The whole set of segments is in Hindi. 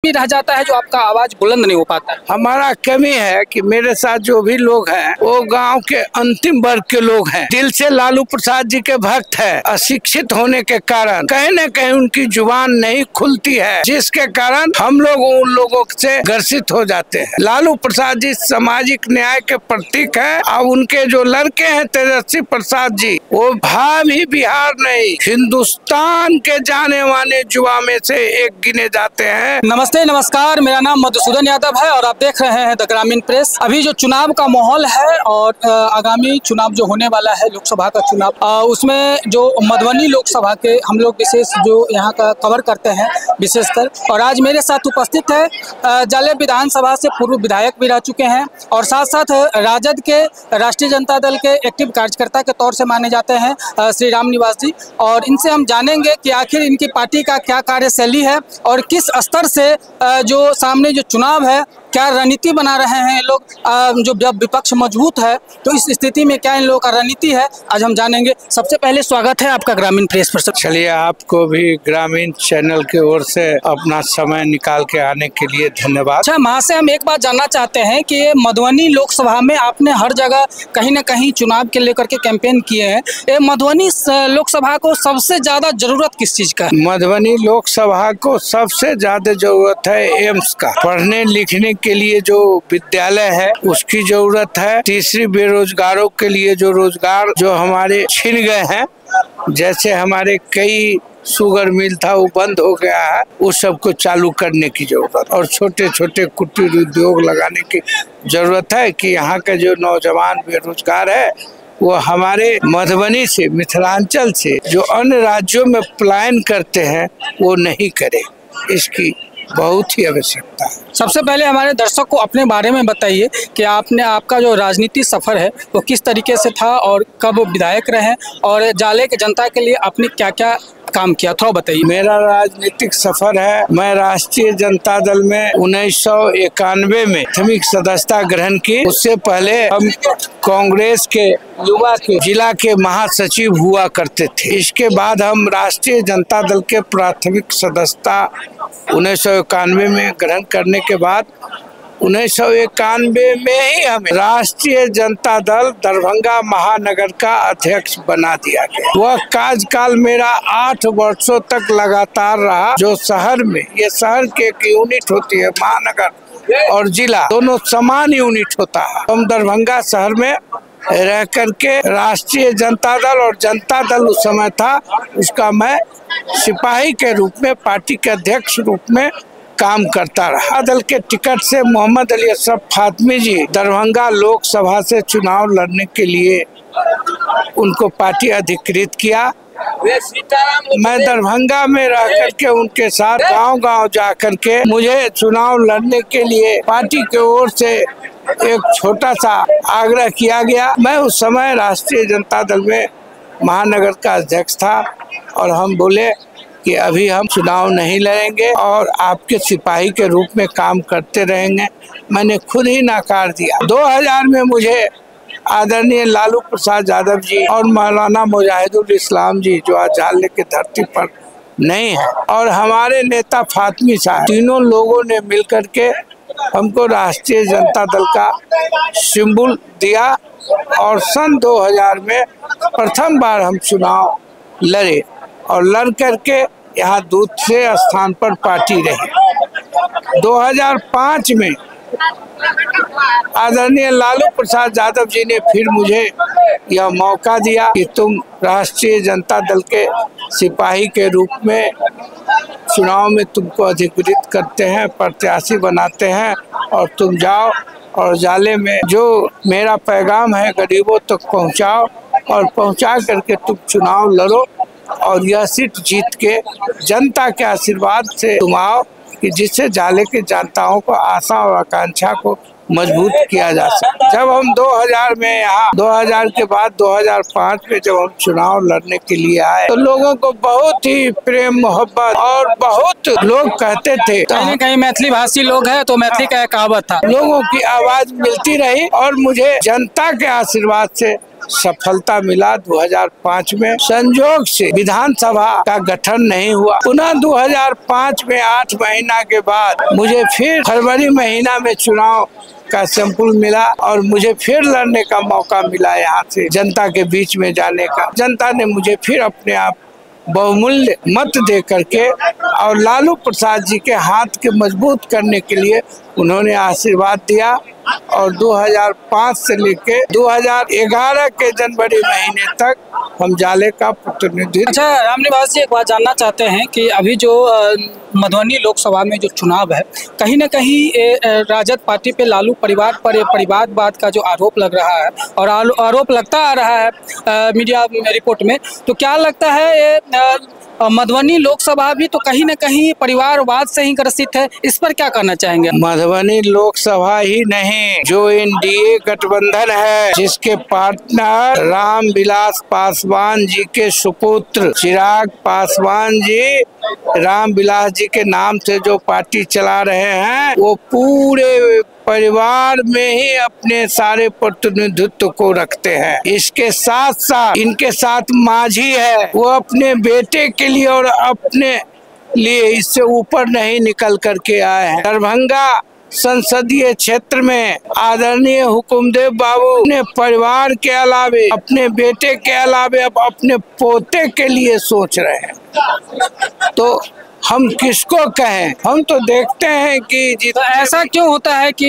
भी रह जाता है जो आपका आवाज बुलंद नहीं हो पाता है। हमारा कमी है कि मेरे साथ जो भी लोग हैं वो गांव के अंतिम वर्ग के लोग हैं, दिल से लालू प्रसाद जी के भक्त है। अशिक्षित होने के कारण कहीं न कहीं उनकी जुबान नहीं खुलती है, जिसके कारण हम लोग उन लोगों से ग्रसित हो जाते हैं। लालू प्रसाद जी सामाजिक न्याय के प्रतीक है। अब उनके जो लड़के हैं तेजस्वी प्रसाद जी, वो भावी बिहार नहीं हिंदुस्तान के जाने माने युवा में से एक गिने जाते हैं। नमस्ते नमस्कार, मेरा नाम मधुसूदन यादव है और आप देख रहे हैं द ग्रामीण प्रेस। अभी जो चुनाव का माहौल है और आगामी चुनाव जो होने वाला है लोकसभा का चुनाव, उसमें जो मधुबनी लोकसभा के हम लोग विशेष जो यहाँ का कवर करते हैं विशेषकर, और आज मेरे साथ उपस्थित है जाले विधानसभा से पूर्व विधायक भी रह चुके हैं और साथ साथ राजद के राष्ट्रीय जनता दल के एक्टिव कार्यकर्ता के तौर से माने जाते हैं श्री राम निवास जी, और इनसे हम जानेंगे कि आखिर इनकी पार्टी का क्या कार्यशैली है और किस स्तर से जो सामने जो चुनाव है क्या रणनीति बना रहे हैं ये लोग। जो जब विपक्ष मजबूत है तो इस स्थिति में क्या इन लोगों का रणनीति है, आज हम जानेंगे। सबसे पहले स्वागत है आपका ग्रामीण प्रेस पर। चलिए, आपको भी ग्रामीण चैनल की ओर से अपना समय निकाल के आने के लिए धन्यवाद। अच्छा, वहाँ से हम एक बात जानना चाहते हैं कि ये मधुबनी लोकसभा में आपने हर जगह कहीं ना कहीं चुनाव के लेकर के कैंपेन किए हैं, ये मधुबनी लोकसभा को सबसे ज्यादा जरूरत किस चीज का? मधुबनी लोकसभा को सबसे ज्यादा जरूरत है एम्स का। पढ़ने लिखने के लिए जो विद्यालय है उसकी जरूरत है। तीसरी, बेरोजगारों के लिए जो रोजगार जो हमारे छिन गए हैं, जैसे हमारे कई शुगर मिल था वो बंद हो गया है, उस सब को चालू करने की जरूरत, और छोटे छोटे कुटीर उद्योग लगाने की जरूरत है कि यहाँ के जो नौजवान बेरोजगार है वो हमारे मधुबनी से, मिथिलांचल से जो अन्य राज्यों में पलायन करते हैं वो नहीं करे। इसकी बहुत ही आवश्यकता है। सबसे पहले हमारे दर्शक को अपने बारे में बताइए कि आपका जो राजनीति सफर है वो किस तरीके से था और कब विधायक रहे और जाले के जनता के लिए आपने क्या क्या काम किया, थोड़ा बताइए। मेरा राजनीतिक सफर है, मैं राष्ट्रीय जनता दल में 1991 में प्राथमिक सदस्यता ग्रहण की। उससे पहले हम कांग्रेस के युवा के जिला के महासचिव हुआ करते थे। इसके बाद हम राष्ट्रीय जनता दल के प्राथमिक सदस्यता 1991 में ग्रहण करने के बाद 1991 में ही हमें राष्ट्रीय जनता दल दरभंगा महानगर का अध्यक्ष बना दिया गया। वह कार्यकाल मेरा 8 वर्षों तक लगातार रहा। जो शहर में, ये शहर की एक यूनिट होती है, महानगर और जिला दोनों समान यूनिट होता है। हम दरभंगा शहर में रह करके राष्ट्रीय जनता दल और जनता दल उस समय था, उसका मैं सिपाही के रूप में, पार्टी के अध्यक्ष रूप में काम करता रहा। दल के टिकट से मोहम्मद अली अशरफ फातमी जी दरभंगा लोकसभा से चुनाव लड़ने के लिए उनको पार्टी अधिकृत किया। मैं दरभंगा में रह करके उनके साथ गांव-गांव जा करके मुझे चुनाव लड़ने के लिए पार्टी की ओर से एक छोटा सा आग्रह किया गया। मैं उस समय राष्ट्रीय जनता दल में महानगर का अध्यक्ष था और हम बोले कि अभी हम चुनाव नहीं लड़ेंगे और आपके सिपाही के रूप में काम करते रहेंगे। मैंने खुद ही नकार दिया। 2000 में मुझे आदरणीय लालू प्रसाद यादव जी और मौलाना मुजाहिदुल इस्लाम जी, जो आज झाले की धरती पर नहीं है, और हमारे नेता फातमी साहब, तीनों लोगों ने मिलकर के हमको राष्ट्रीय जनता दल का सिंबल दिया और सन 2000 में प्रथम बार हम चुनाव लड़े और लड़ करके यहाँ दूसरे स्थान पर पार्टी रही। 2005 में आदरणीय लालू प्रसाद यादव जी ने फिर मुझे यह मौका दिया कि तुम राष्ट्रीय जनता दल के सिपाही के रूप में चुनाव में तुमको अधिकृत करते हैं, प्रत्याशी बनाते हैं और तुम जाओ और जाले में जो मेरा पैगाम है गरीबों तक पहुँचाओ और पहुँचा करके तुम चुनाव लड़ो और यह सीट जीत के जनता के आशीर्वाद से तुम आओ कि जिससे जाले के जनताओं को आशा और आकांक्षा को मजबूत किया जा सके। जब हम 2000 में यहाँ 2000 के बाद 2005 में जब हम चुनाव लड़ने के लिए आए तो लोगों को बहुत ही प्रेम मोहब्बत और बहुत लोग कहते थे, कहीं कहीं मैथिली भाषी लोग हैं तो मैथिली का कहावत था, लोगों की आवाज मिलती रही और मुझे जनता के आशीर्वाद से सफलता मिला 2005 में। संजोग से विधानसभा का गठन नहीं हुआ। पुनः 2005 में 8 महीना के बाद मुझे फिर फरवरी महीना में चुनाव का सैंपल मिला और मुझे फिर लड़ने का मौका मिला, यहाँ से जनता के बीच में जाने का। जनता ने मुझे फिर अपने आप बहुमूल्य मत दे करके और लालू प्रसाद जी के हाथ के मजबूत करने के लिए उन्होंने आशीर्वाद दिया और 2005 से लेके 2011 के जनवरी महीने तक हम जाले का प्रतिनिधित्व। अच्छा रामनिवास जी, एक बात जानना चाहते हैं कि अभी जो मधुबनी लोकसभा में जो चुनाव है, कहीं न कहीं राजद पार्टी पे लालू परिवार पर ये परिवारवाद का जो आरोप लग रहा है और आरोप लगता आ रहा है मीडिया रिपोर्ट में, तो क्या लगता है ये मधुबनी लोकसभा भी तो कहीं न कहीं परिवारवाद से ही ग्रसित है, इस पर क्या कहना चाहेंगे? मधुबनी लोकसभा ही नहीं, जो एनडीए गठबंधन है, जिसके पार्टनर रामविलास पासवान जी के सुपुत्र चिराग पासवान जी रामविलास जी के नाम से जो पार्टी चला रहे हैं, वो पूरे परिवार में ही अपने सारे प्रतिनिधित्व को रखते हैं। इसके साथ साथ इनके साथ माझी है, वो अपने बेटे के लिए और अपने लिए इससे ऊपर नहीं निकल करके आए हैं। दरभंगा संसदीय क्षेत्र में आदरणीय हुकुमदेव बाबू अपने परिवार के अलावे, अपने बेटे के अलावे अब अपने पोते के लिए सोच रहे हैं। तो हम किसको कहें? हम तो देखते हैं कि तो ऐसा क्यों होता है कि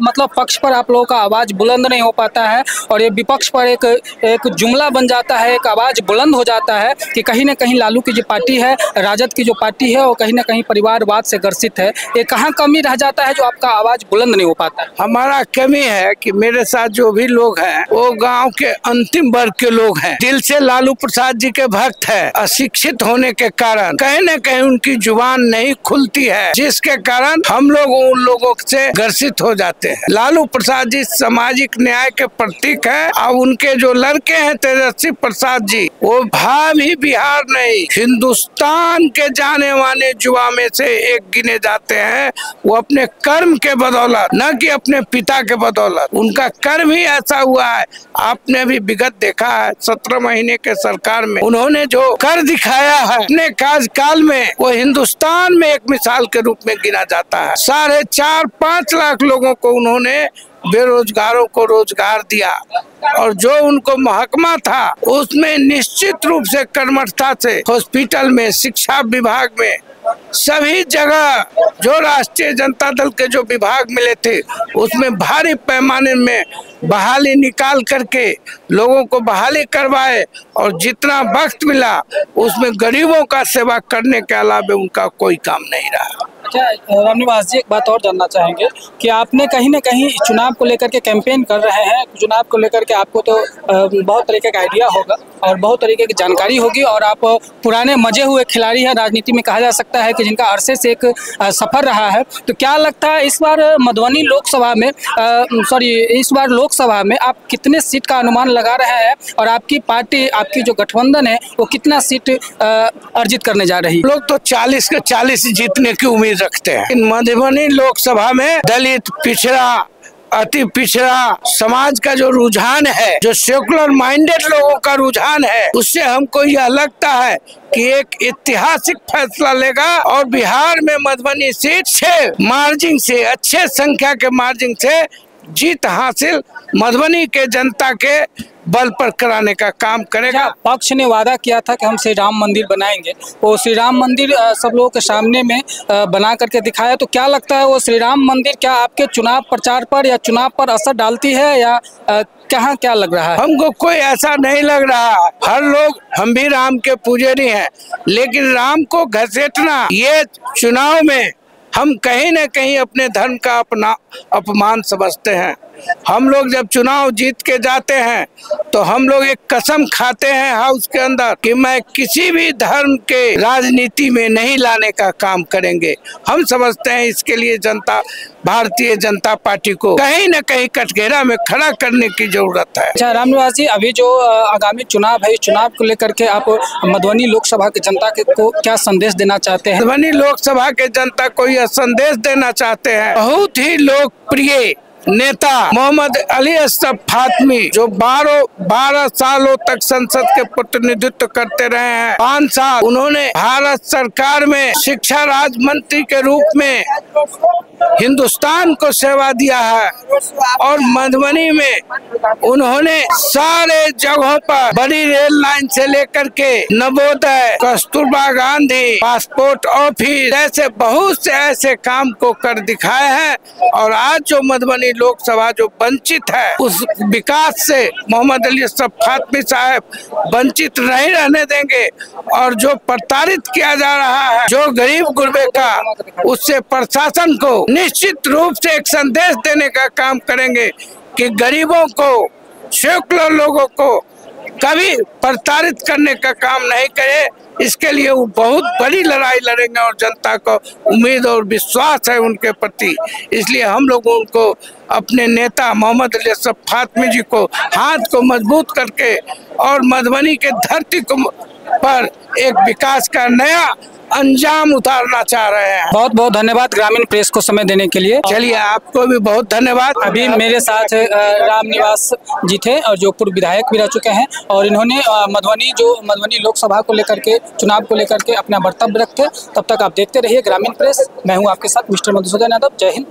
मतलब पक्ष पर आप लोगों का आवाज बुलंद नहीं हो पाता है और ये विपक्ष पर एक जुमला बन जाता है, एक आवाज बुलंद हो जाता है कि कहीं ना कहीं लालू की जो पार्टी है, राजद की जो पार्टी है, वो कहीं ना कहीं परिवारवाद से ग्रसित है। ये कहाँ कमी रह जाता है जो आपका आवाज बुलंद नहीं हो पाता है? हमारा कमी है कि मेरे साथ जो भी लोग हैं वो गाँव के अंतिम वर्ग के लोग हैं, दिल से लालू प्रसाद जी के भक्त है। अशिक्षित होने के कारण कहीं न कहीं उनकी जुबान नहीं खुलती है, जिसके कारण हम लोग उन लोगों से ग्रसित हो जाते हैं। लालू प्रसाद जी सामाजिक न्याय के प्रतीक है और उनके जो लड़के हैं तेजस्वी प्रसाद जी, वो भावी बिहार नहीं हिंदुस्तान के जाने माने युवा में से एक गिने जाते हैं। वो अपने कर्म के बदौलत, न कि अपने पिता के बदौलत, उनका कर्म ही ऐसा हुआ है। आपने भी विगत देखा है 17 महीने के सरकार में उन्होंने जो कर दिखाया है अपने कार्यकाल में, वो हिंदुस्तान में एक मिसाल के रूप में गिना जाता है। 4.5-5 लाख लोगों को उन्होंने बेरोजगारों को रोजगार दिया और जो उनको महकमा था उसमें निश्चित रूप से कर्मठता से हॉस्पिटल में, शिक्षा विभाग में, सभी जगह जो राष्ट्रीय जनता दल के जो विभाग मिले थे उसमें भारी पैमाने में बहाली निकाल करके लोगों को बहाली करवाए और जितना वक्त मिला उसमें गरीबों का सेवा करने के अलावा उनका कोई काम नहीं रहा। अच्छा रामनिवास जी, एक बात और जानना चाहेंगे कि आपने कहीं ना कहीं चुनाव को लेकर के कैंपेन कर रहे हैं, चुनाव को लेकर के आपको तो बहुत तरीके का आइडिया होगा और बहुत तरीके की जानकारी होगी और आप पुराने मजे हुए खिलाड़ी हैं, राजनीति में कहा जा सकता है कि जिनका अरसे से एक सफर रहा है। तो क्या लगता है इस बार मधुबनी लोकसभा में इस बार लोकसभा में आप कितने सीट का अनुमान लगा रहे हैं और आपकी पार्टी, आपकी जो गठबंधन है, वो कितना सीट अर्जित करने जा रही है? लोग तो 40 के 40 जीतने की उम्मीद रखते हैं। मधुबनी लोकसभा में दलित, पिछड़ा, अति पिछड़ा समाज का जो रुझान है, जो सेकुलर माइंडेड लोगों का रुझान है, उससे हमको यह लगता है कि एक ऐतिहासिक फैसला लेगा और बिहार में मधुबनी सीट से मार्जिन से, अच्छे संख्या के मार्जिन से जीत हासिल मधुबनी के जनता के बल पर कराने का काम करेगा। पक्ष ने वादा किया था कि हम श्री राम मंदिर बनाएंगे, वो श्री राम मंदिर सब लोगों के सामने में बना करके दिखाया, तो क्या लगता है वो श्री राम मंदिर क्या आपके चुनाव प्रचार पर या चुनाव पर असर डालती है या कहाँ क्या लग रहा है? हमको कोई ऐसा नहीं लग रहा। हर लोग, हम भी राम के पुजारी हैं, लेकिन राम को घसीटना ये चुनाव में हम कहीं न कहीं अपने धर्म का अपना अपमान समझते हैं। हम लोग जब चुनाव जीत के जाते हैं तो हम लोग एक कसम खाते हैं हाउस के अंदर कि मैं किसी भी धर्म के राजनीति में नहीं लाने का काम करेंगे। हम समझते हैं इसके लिए जनता, भारतीय जनता पार्टी को कहीं न कहीं कटघरा में खड़ा करने की जरूरत है। अच्छा रामनिवास जी, अभी जो आगामी चुनाव है, इस चुनाव को लेकर के आप मधुबनी लोकसभा की जनता को क्या संदेश देना चाहते हैं? मधुबनी लोकसभा के जनता को यह संदेश देना चाहते हैं, बहुत ही लोकप्रिय नेता मोहम्मद अली अशरफ फातमी, जो 12 सालों तक संसद के प्रतिनिधित्व करते रहे हैं। 5 साल उन्होंने भारत सरकार में शिक्षा राज्य मंत्री के रूप में हिंदुस्तान को सेवा दिया है और मधुबनी में उन्होंने सारे जगहों पर बड़ी रेल लाइन से लेकर के नवोदय, कस्तूरबा गांधी, पासपोर्ट ऑफिस जैसे बहुत से ऐसे काम को कर दिखाए हैं। और आज जो मधुबनी लोकसभा जो वंचित है, उस विकास से मोहम्मद अली अशरफ फातमी साहब वंचित नहीं रहने देंगे। और जो प्रताड़ित किया जा रहा है, जो गरीब गुरबे का, उससे प्रशासन को निश्चित रूप से एक संदेश देने का काम करेंगे कि गरीबों को, सैकड़ों लोगों को कभी प्रताड़ित करने का काम नहीं करे। इसके लिए वो बहुत बड़ी लड़ाई लड़ेंगे और जनता को उम्मीद और विश्वास है उनके प्रति। इसलिए हम लोग उनको, अपने नेता मोहम्मद अली अशरफ फातमी जी को हाथ को मजबूत करके और मधुबनी के धरती को पर एक विकास का नया अंजाम उतारना चाह रहे हैं। बहुत बहुत धन्यवाद ग्रामीण प्रेस को समय देने के लिए। चलिए, आपको भी बहुत धन्यवाद। अभी मेरे साथ राम निवास जी थे और जो पूर्व विधायक भी रह चुके हैं, और इन्होंने मधुबनी लोकसभा को लेकर के, चुनाव को लेकर के अपना वक्तव्य रखे। तब तक आप देखते रहिए ग्रामीण प्रेस। मैं हूं आपके साथ मिस्टर मधुसूदन यादव। जय हिंद।